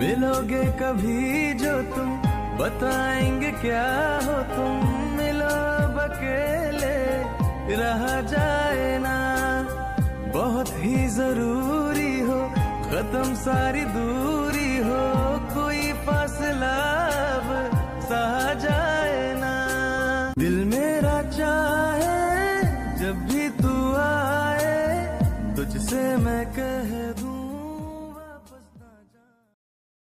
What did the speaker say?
मिलोगे कभी जो तुम, बताएंगे क्या हो तुम। मिलो अब अकेले रहा जाए ना, बहुत ही जरूरी हो खत्म सारी दूरी हो। कोई फासला अब सहा जाए ना। दिल मेरा चाहे जब भी तू आए, तुझसे मैं